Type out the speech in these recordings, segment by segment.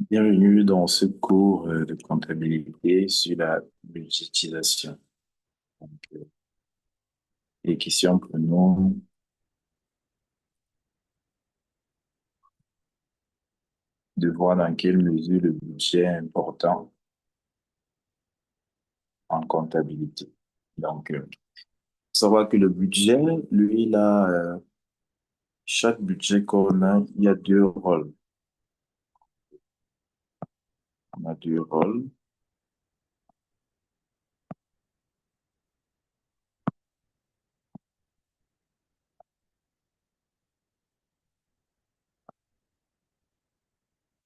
Bienvenue dans ce cours de comptabilité sur la budgétisation. Donc, les questions pour nous de voir dans quelle mesure le budget est important en comptabilité. Donc, savoir que le budget, lui, là, chaque budget qu'on a, il y a deux rôles. On a deux rôles.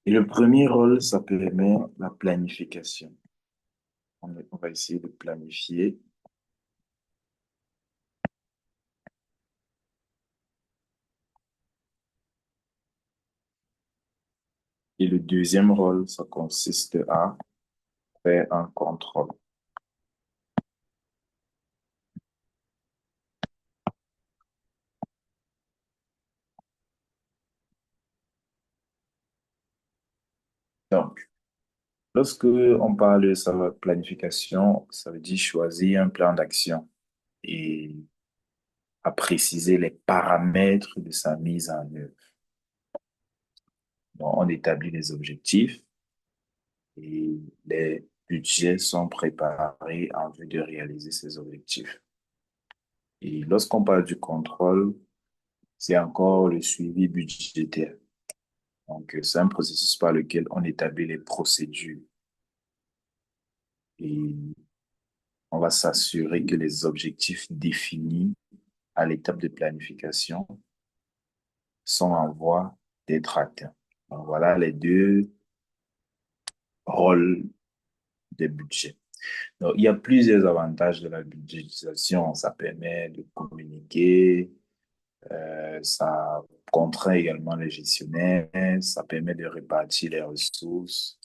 Et le premier rôle, ça permet la planification. On va essayer de planifier. Et le deuxième rôle, ça consiste à faire un contrôle. Donc, lorsque on parle de sa planification, ça veut dire choisir un plan d'action et à préciser les paramètres de sa mise en œuvre. Donc, on établit les objectifs et les budgets sont préparés en vue de réaliser ces objectifs. Et lorsqu'on parle du contrôle, c'est encore le suivi budgétaire. Donc, c'est un processus par lequel on établit les procédures et on va s'assurer que les objectifs définis à l'étape de planification sont en voie d'être atteints. Donc, voilà les deux rôles des budgets. Donc, il y a plusieurs avantages de la budgétisation. Ça permet de communiquer, ça contraint également les gestionnaires, ça permet de répartir les ressources,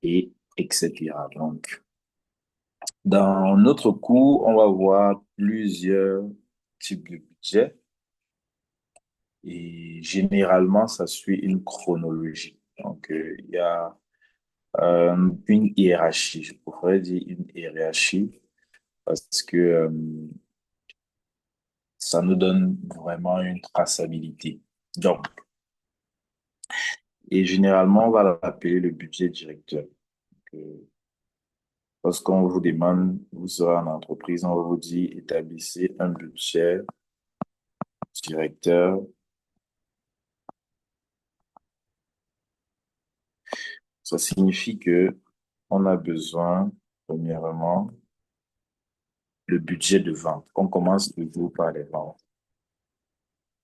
et etc. Donc, dans notre cours, on va voir plusieurs types de budgets et généralement, ça suit une chronologie. Donc, il y a une hiérarchie, je pourrais dire une hiérarchie, parce que ça nous donne vraiment une traçabilité. Donc, et généralement, on va l'appeler le budget directeur. Donc, lorsqu'on vous demande, vous serez en entreprise, on va vous dire établissez un budget directeur. Ça signifie que on a besoin, premièrement, le budget de vente. On commence toujours par les ventes.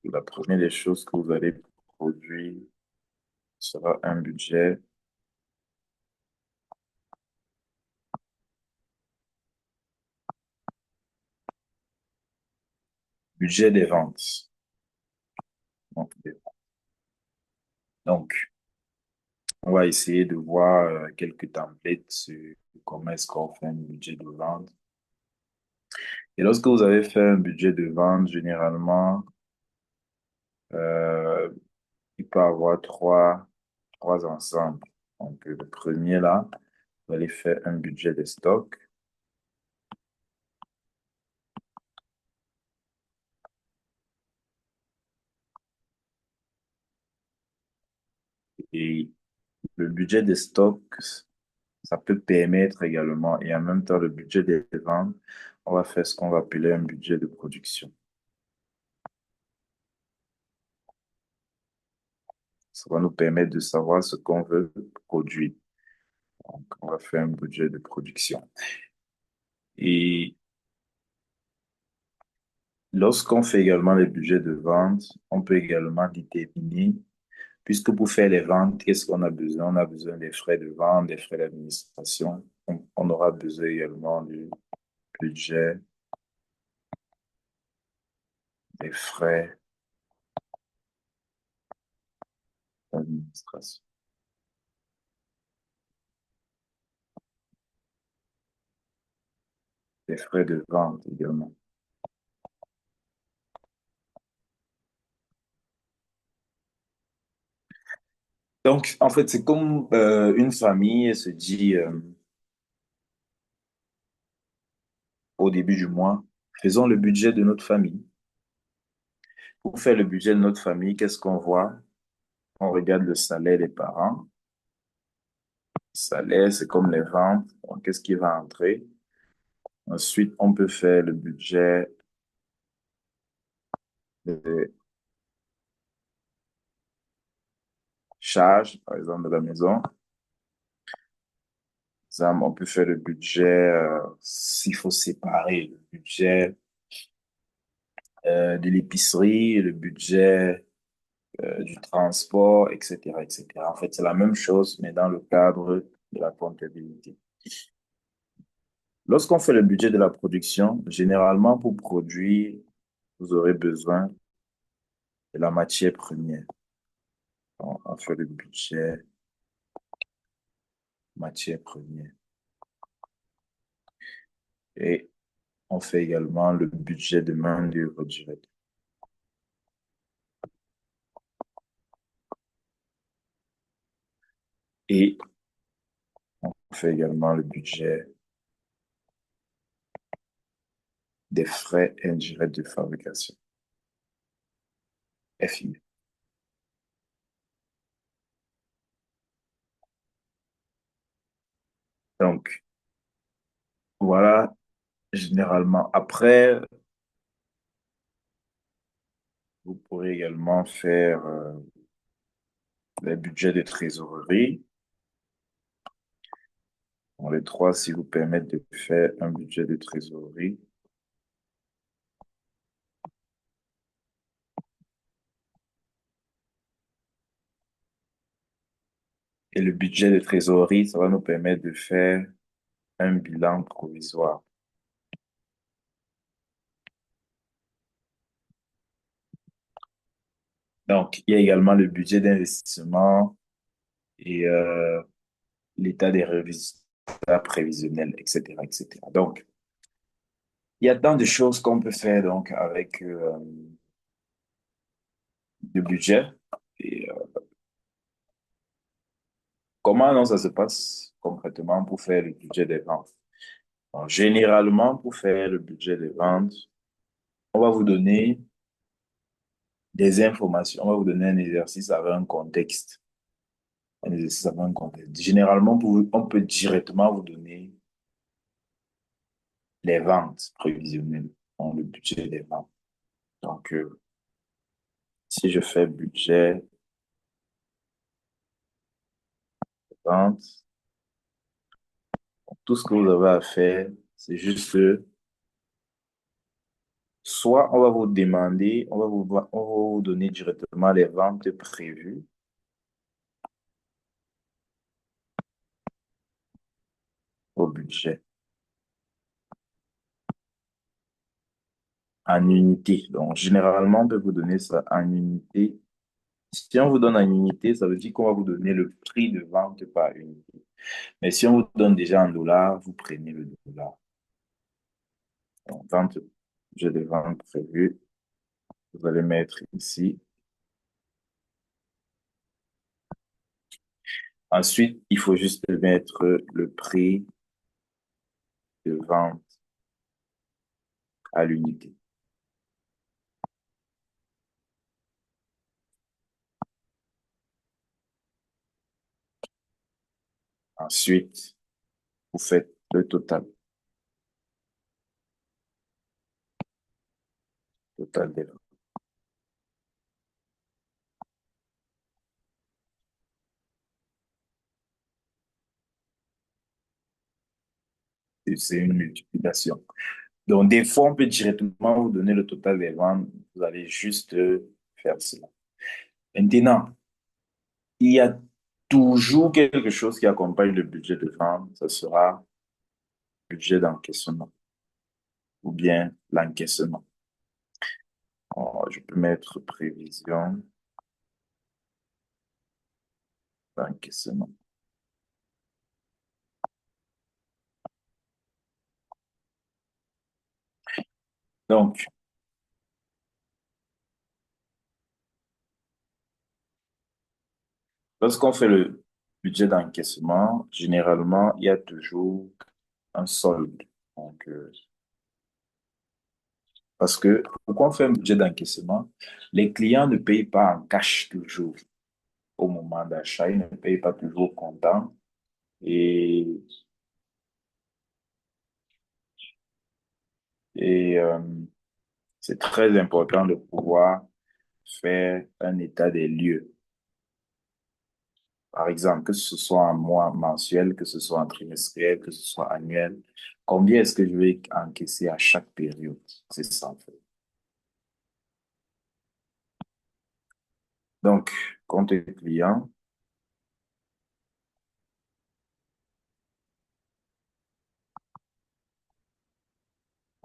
La première des choses que vous allez produire sera un budget des ventes. Donc, on va essayer de voir quelques templates sur comment est-ce qu'on fait un budget de vente. Et lorsque vous avez fait un budget de vente, généralement, euh, il peut y avoir trois ensembles. Donc, le premier là, vous allez faire un budget de stock. Et le budget de stock, ça peut permettre également, et en même temps, le budget des ventes, on va faire ce qu'on va appeler un budget de production. Ça va nous permettre de savoir ce qu'on veut produire. Donc, on va faire un budget de production. Et lorsqu'on fait également les budgets de vente, on peut également déterminer, puisque pour faire les ventes, qu'est-ce qu'on a besoin? On a besoin des frais de vente, des frais d'administration. On aura besoin également du budget des frais d'administration, des frais de vente également. Donc, en fait, c'est comme une famille se dit au début du mois, faisons le budget de notre famille. Pour faire le budget de notre famille, qu'est-ce qu'on voit? On regarde le salaire des parents. Le salaire, c'est comme les ventes. Donc, qu'est-ce qui va entrer? Ensuite, on peut faire le budget des charges, par exemple, de la maison. Par exemple, on peut faire le budget, s'il faut séparer le budget de l'épicerie, le budget du transport, etc., etc. En fait, c'est la même chose, mais dans le cadre de la comptabilité. Lorsqu'on fait le budget de la production, généralement, pour produire, vous aurez besoin de la matière première. On fait le budget matière première. Et on fait également le budget de main-d'œuvre directe. Et on fait également le budget des frais indirects de fabrication, FI. Donc, voilà, généralement. Après, vous pourrez également faire les budgets de trésorerie. Bon, les trois, si vous permettent de faire un budget de trésorerie. Et le budget de trésorerie, ça va nous permettre de faire un bilan provisoire. Donc, il y a également le budget d'investissement et l'état des résultats prévisionnels, etc., etc. Donc, il y a tant de choses qu'on peut faire donc avec le budget. Et comment non, ça se passe concrètement pour faire le budget des ventes? Alors, généralement, pour faire le budget des ventes, on va vous donner des informations, on va vous donner un exercice avec un contexte. Un exercice avec un contexte. Généralement, on peut directement vous donner les ventes prévisionnelles, donc le budget des ventes. Donc, si je fais budget des ventes, tout ce que vous avez à faire, c'est juste soit on va vous demander, on va vous donner directement les ventes prévues au budget en unité. Donc, généralement, on peut vous donner ça en unité. Si on vous donne en unité, ça veut dire qu'on va vous donner le prix de vente par unité. Mais si on vous donne déjà en dollars, vous prenez le dollar. Donc, vente, j'ai des ventes prévues. Vous allez mettre ici. Ensuite, il faut juste mettre le prix de vente à l'unité. Ensuite, vous faites le total, total des ventes. Et c'est une multiplication. Donc, des fois, on peut directement vous donner le total des ventes. Vous allez juste faire cela. Maintenant, il y a toujours quelque chose qui accompagne le budget de vente. Ce sera le budget d'encaissement ou bien l'encaissement. Oh, je peux mettre prévision d'encaissement. Donc, Lorsqu'on fait le budget d'encaissement, généralement, il y a toujours un solde. Donc, parce que pourquoi on fait un budget d'encaissement? Les clients ne payent pas en cash toujours au moment d'achat, ils ne payent pas toujours comptant. Et, et c'est très important de pouvoir faire un état des lieux. Par exemple, que ce soit en mois mensuel, que ce soit en trimestriel, que ce soit annuel. Combien est-ce que je vais encaisser à chaque période? C'est ça, en fait. Donc, compte client,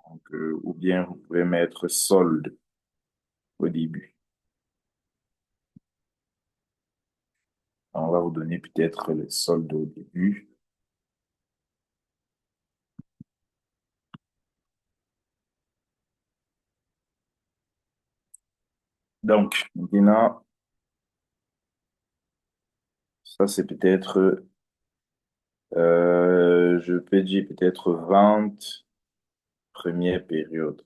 donc, ou bien vous pouvez mettre solde au début. On va vous donner peut-être le solde au début. Donc, maintenant, ça c'est peut-être, je peux dire peut-être vente première période.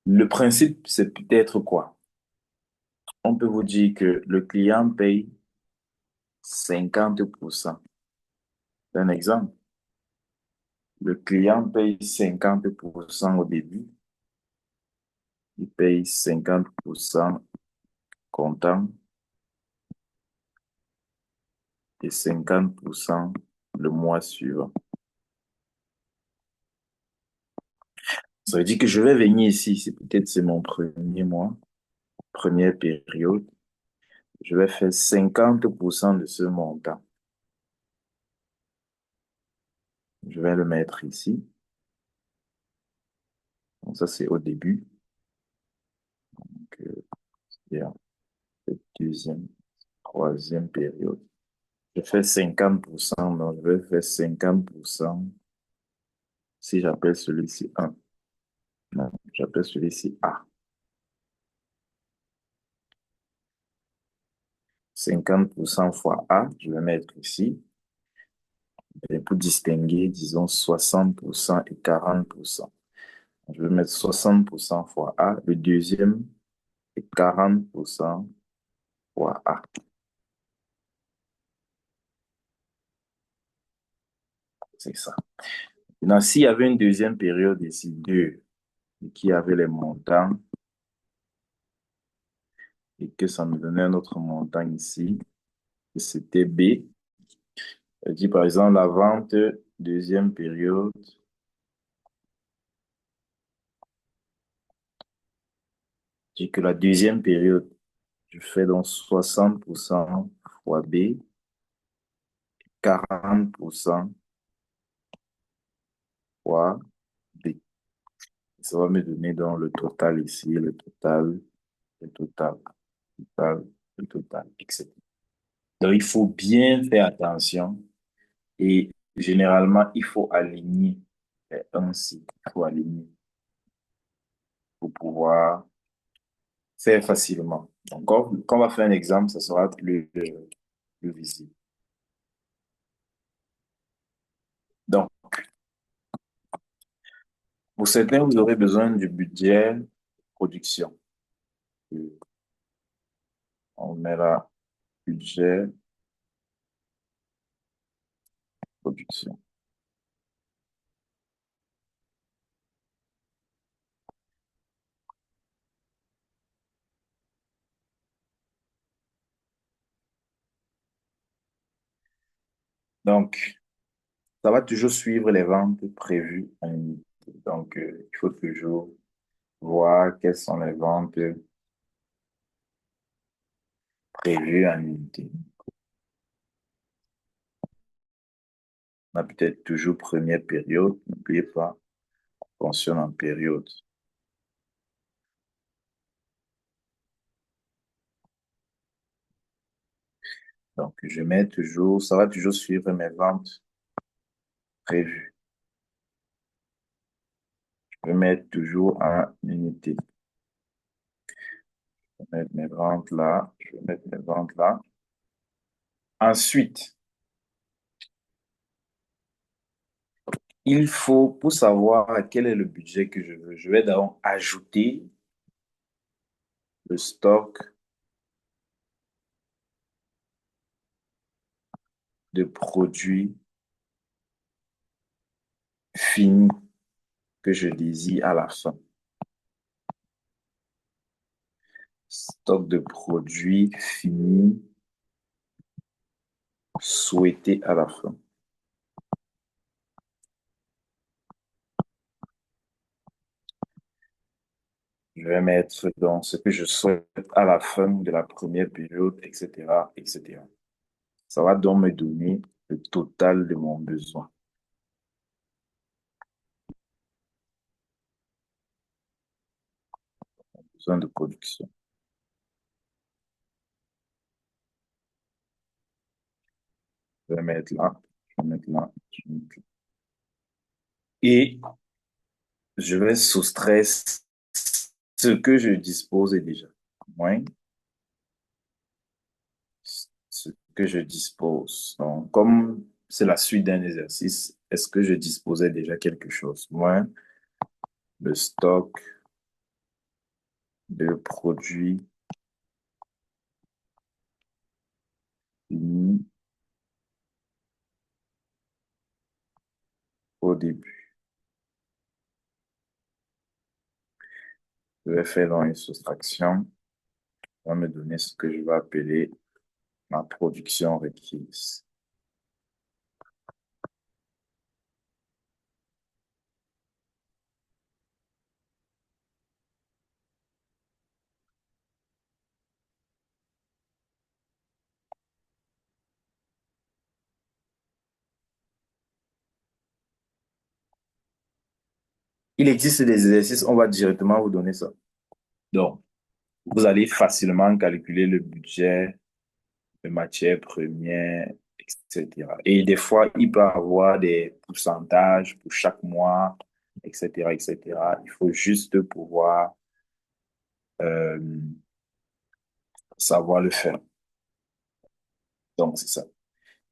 Le principe, c'est peut-être quoi? On peut vous dire que le client paye 50%. C'est un exemple. Le client paye 50% au début, il paye 50% comptant et 50% le mois suivant. Ça veut dire que je vais venir ici, c'est mon premier mois, première période. Je vais faire 50% de ce montant. Je vais le mettre ici. Donc ça, c'est au début. Donc, bien, deuxième, troisième période. Je fais 50%, donc je vais faire 50% si j'appelle celui-ci 1. Non, j'appelle celui-ci A. 50% fois A, je vais mettre ici. Et pour distinguer, disons 60% et 40%. Je vais mettre 60% fois A. Le deuxième est 40% fois A. C'est ça. Maintenant, s'il y avait une deuxième période ici, 2, et qui avait les montants, et que ça me donnait un autre montant ici, c'était B. Je dis par exemple la vente deuxième période, je dis que la deuxième période, je fais donc 60% fois B, 40% fois B. Ça va me donner donc le total ici, le total, le total, le total, etc. Donc, il faut bien faire attention et généralement, il faut aligner ainsi. Il faut aligner pour pouvoir faire facilement. Donc, quand on va faire un exemple, ça sera plus visible. Donc, pour certains, vous aurez besoin du budget production. On met là budget production. Donc, ça va toujours suivre les ventes prévues en unité. Donc, il faut toujours voir quelles sont les ventes prévues en unité. On a peut-être toujours première période, n'oubliez pas, on fonctionne en période. Donc, je mets toujours, ça va toujours suivre mes ventes prévues. Je vais mettre toujours en unité. Je vais mettre mes ventes là. Je vais mettre mes ventes là. Ensuite, il faut, pour savoir quel est le budget que je veux, je vais d'abord ajouter le stock de produits finis que je désire à la fin. Stock de produits finis souhaités à la fin. Je vais mettre dans ce que je souhaite à la fin de la première période, etc., etc. Ça va donc me donner le total de mon besoin, besoin de production. Je vais mettre là, je vais mettre là, je vais mettre là. Et je vais soustraire ce que je dispose déjà, moins ce que je dispose. Donc, comme c'est la suite d'un exercice, est-ce que je disposais déjà quelque chose? Moins le stock de produits finis au début. Je vais faire dans une soustraction. Ça va me donner ce que je vais appeler ma production requise. Il existe des exercices, on va directement vous donner ça. Donc, vous allez facilement calculer le budget de matières premières, etc. Et des fois, il peut y avoir des pourcentages pour chaque mois, etc., etc. Il faut juste pouvoir euh, savoir le faire. Donc, c'est ça.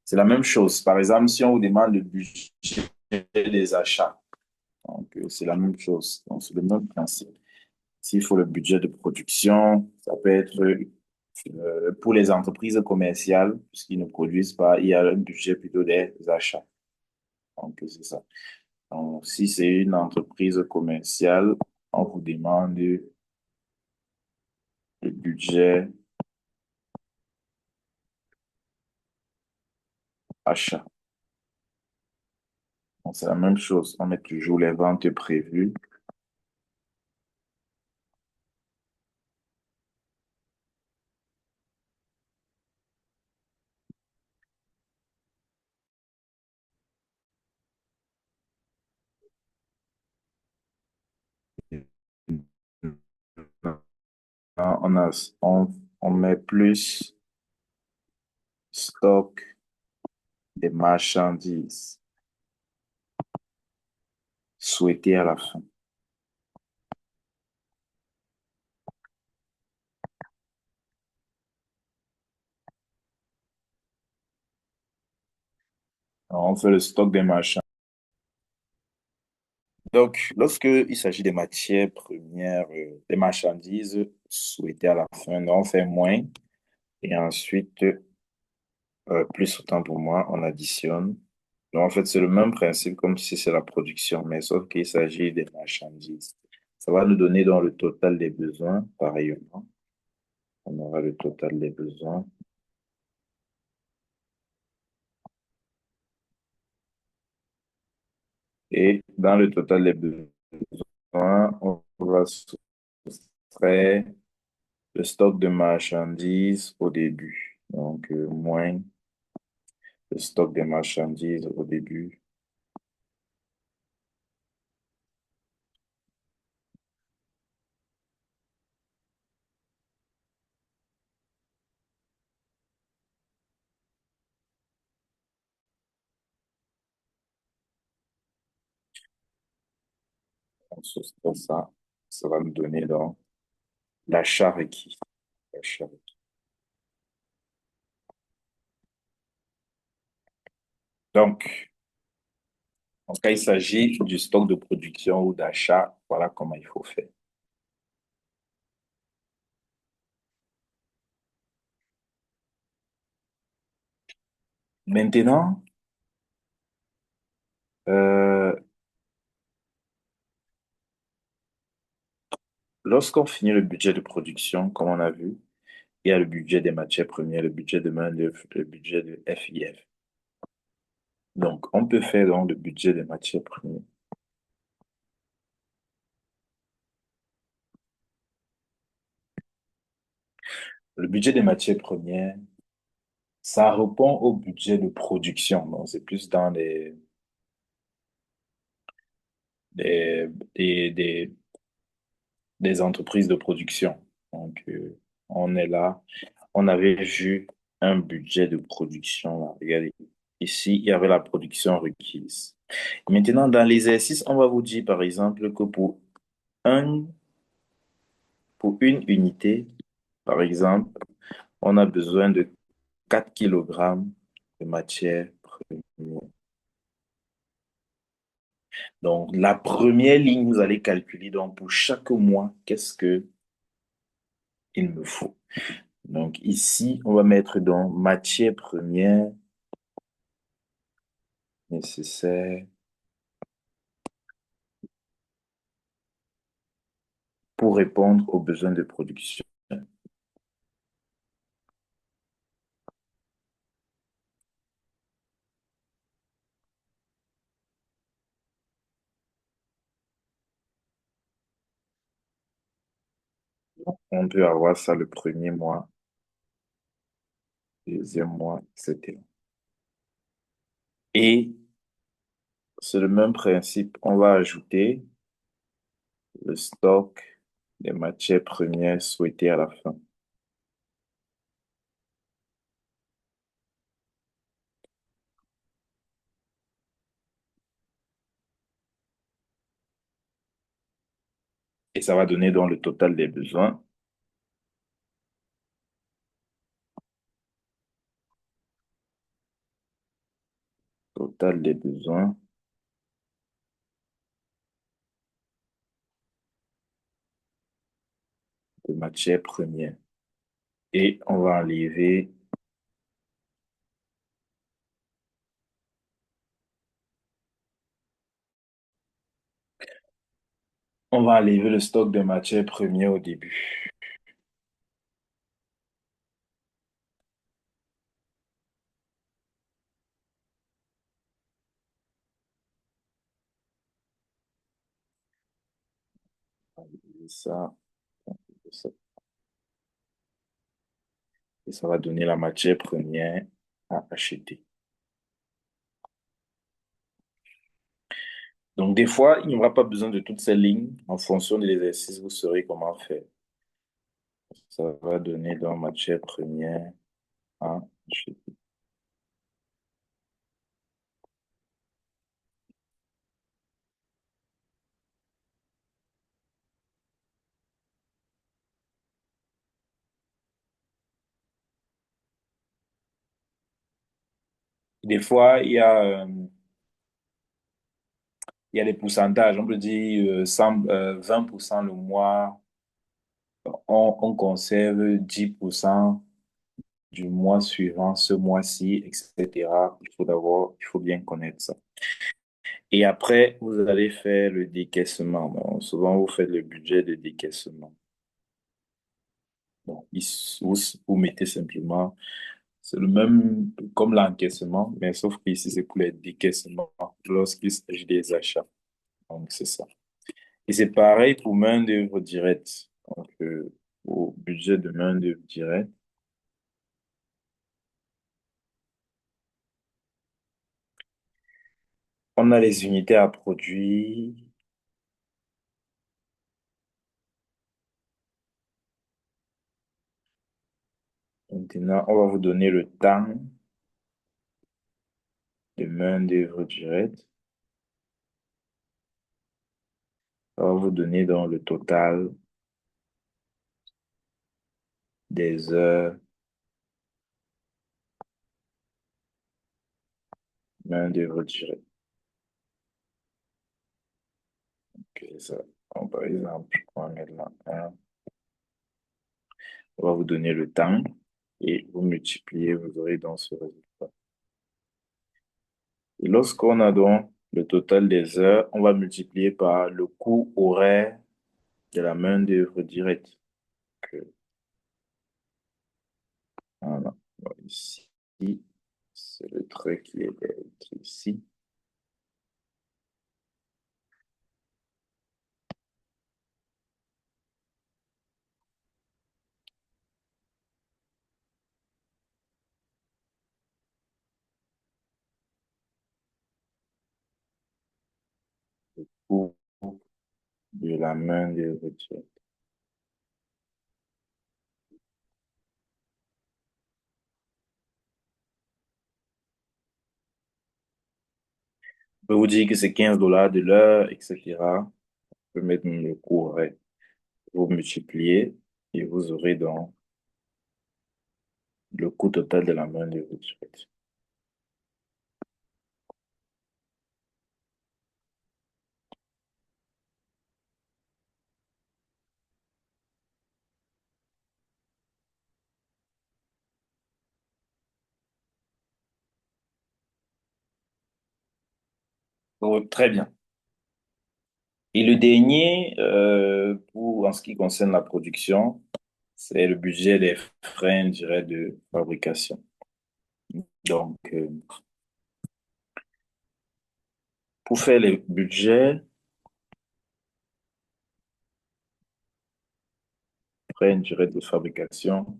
C'est la même chose. Par exemple, si on vous demande le budget des achats, donc c'est la même chose. Donc, c'est le même principe. S'il faut le budget de production, ça peut être pour les entreprises commerciales, puisqu'ils ne produisent pas, il y a un budget plutôt des achats. Donc, c'est ça. Donc, si c'est une entreprise commerciale, on vous demande le budget achat. Donc, c'est la même chose. On met toujours les ventes prévues. On a, on met plus stock des marchandises souhaitées à la fin. Alors, on fait le stock des marchandises. Donc, lorsque il s'agit des matières premières, des marchandises souhaitées à la fin, on fait moins et ensuite, plus autant pour moi, on additionne. Donc, en fait, c'est le même principe comme si c'est la production, mais sauf qu'il s'agit des marchandises. Ça va nous donner dans le total des besoins, pareillement. On aura le total des besoins. Et dans le total des besoins, on va soustraire le stock de marchandises au début. Donc, moins le stock de marchandises au début. On soustrait ça. Ça va nous donner donc l'achat requis. Achat. Donc, en cas il s'agit du stock de production ou d'achat, voilà comment il faut faire. Maintenant, euh, lorsqu'on finit le budget de production, comme on a vu, il y a le budget des matières premières, le budget de main-d'œuvre, le budget de FIF. Donc, on peut faire donc le budget des matières premières. Le budget des matières premières, ça répond au budget de production. Donc, c'est plus dans des, des, des, des entreprises de production. Donc, on est là. On avait vu un budget de production, là. Regardez, ici, il y avait la production requise. Maintenant, dans l'exercice, on va vous dire, par exemple, que un, pour une unité, par exemple, on a besoin de 4 kilogrammes de matière première. Donc, la première ligne, vous allez calculer, donc, pour chaque mois, qu'est-ce que il me faut. Donc, ici, on va mettre dans matière première nécessaire pour répondre aux besoins de production. On peut avoir ça le premier mois, deuxième mois, etc. Et c'est le même principe. On va ajouter le stock des matières premières souhaitées à la fin. Et ça va donner donc le total des besoins. Total des besoins de matières premières. Et on va enlever le stock de matières premières au début. On va enlever ça, ça. Et ça va donner la matière première à acheter. Donc, des fois, il n'y aura pas besoin de toutes ces lignes. En fonction de l'exercice, vous saurez comment faire. Ça va donner dans matière première à acheter. Des fois, il y a des pourcentages. On peut dire 20% le mois, on conserve 10% du mois suivant, ce mois-ci, etc. Il faut bien connaître ça. Et après, vous allez faire le décaissement. Bon, souvent, vous faites le budget de décaissement. Bon, vous mettez simplement, c'est le même comme l'encaissement, mais sauf que ici, c'est pour les décaissements lorsqu'il s'agit des achats. Donc, c'est ça. Et c'est pareil pour main-d'œuvre directe. Donc, au budget de main-d'œuvre directe, on a les unités à produire. Maintenant, on va vous donner le temps de main-d'œuvre directe. On va vous donner dans le total des heures, main-d'œuvre directe. Ok, ça. Bon, par exemple, on va mettre là un. On va vous donner le temps et vous multipliez, vous aurez dans ce résultat. Et lorsqu'on a donc le total des heures, on va multiplier par le coût horaire de la main-d'œuvre directe. Que, voilà. Bon, ici, c'est le trait qui est ici. Coût de la main-d'œuvre directe. Je peux vous dire que c'est 15 dollars de l'heure, etc. Je peux mettre le coût horaire. Vous multipliez et vous aurez donc le coût total de la main-d'œuvre directe. Oh, très bien. Et le dernier, en ce qui concerne la production, c'est le budget des frais indirects de fabrication. Donc, pour faire les budgets, frais indirects de fabrication,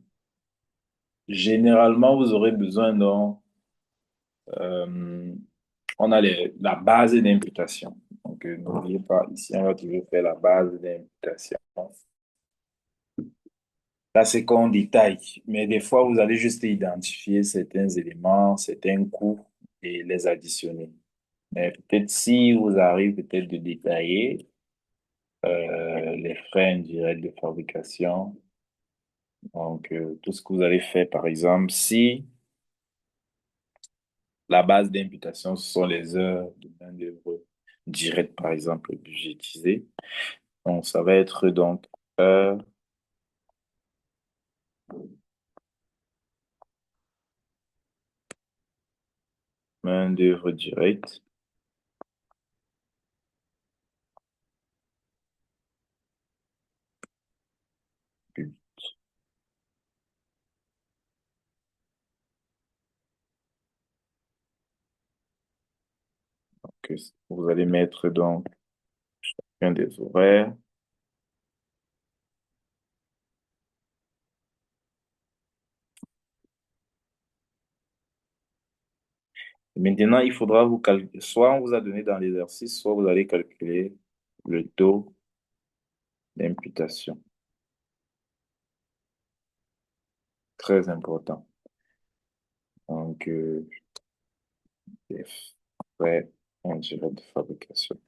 généralement, vous aurez besoin euh, on a la base d'imputation. Donc, n'oubliez pas, ici, on va toujours faire la base d'imputation. Là, c'est qu'on détaille, mais des fois, vous allez juste identifier certains éléments, certains coûts et les additionner. Mais peut-être si vous arrivez peut-être de détailler les frais indirects de fabrication, donc tout ce que vous allez faire, par exemple, si la base d'imputation, ce sont les heures de main-d'œuvre directe, par exemple, budgétisées, donc ça va être donc heures, main-d'œuvre directe, que vous allez mettre donc un des horaires. Maintenant, il faudra vous calculer, soit on vous a donné dans l'exercice, soit vous allez calculer le taux d'imputation. Très important. Donc, les frais indirects de fabrication.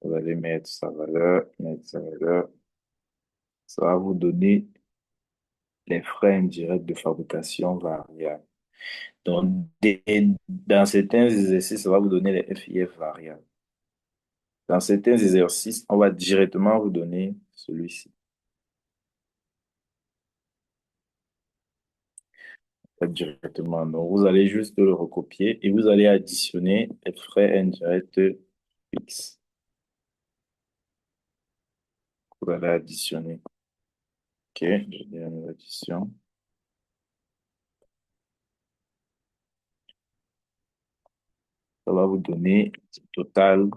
Vous allez mettre sa valeur, mettre sa valeur. Ça va vous donner les frais indirects de fabrication variables. Donc, dans certains exercices, ça va vous donner les FIF variables. Dans certains exercices, on va directement vous donner celui-ci. Pas directement, non. Vous allez juste le recopier et vous allez additionner les frais indirects fixes. Vous allez additionner. OK, je vais une addition. Ça va vous donner le total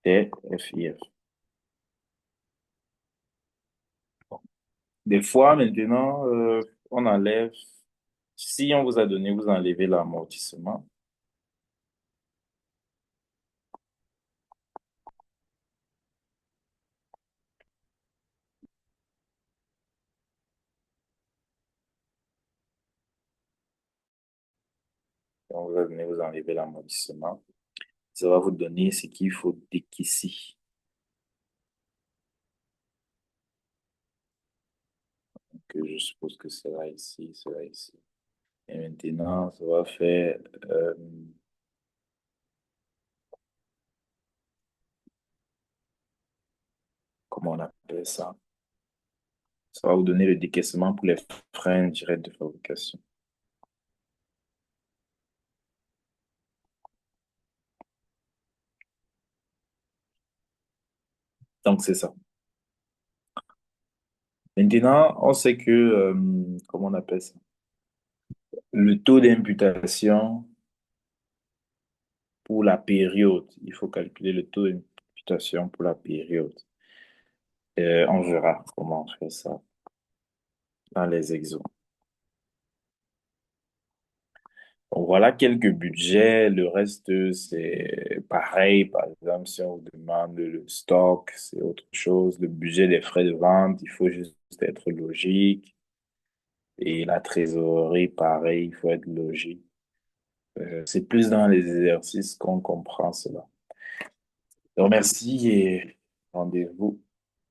des FIF. Des fois, maintenant, on enlève, si on vous a donné, vous enlevez l'amortissement. On vous a donné, vous enlevez l'amortissement. Ça va vous donner ce qu'il faut ici. je suppose que c'est là ici. Et maintenant, ça va faire, euh, comment on appelle ça? Ça va vous donner le décaissement pour les frais directs de fabrication. Donc, c'est ça. Maintenant, on sait que, comment on appelle ça? Le taux d'imputation pour la période. Il faut calculer le taux d'imputation pour la période. On verra comment on fait ça dans les exos. Donc, voilà quelques budgets. Le reste, c'est pareil. Par exemple, si on vous demande le stock, c'est autre chose. Le budget des frais de vente, il faut juste être logique. Et la trésorerie, pareil, il faut être logique. C'est plus dans les exercices qu'on comprend cela. Donc, merci et rendez-vous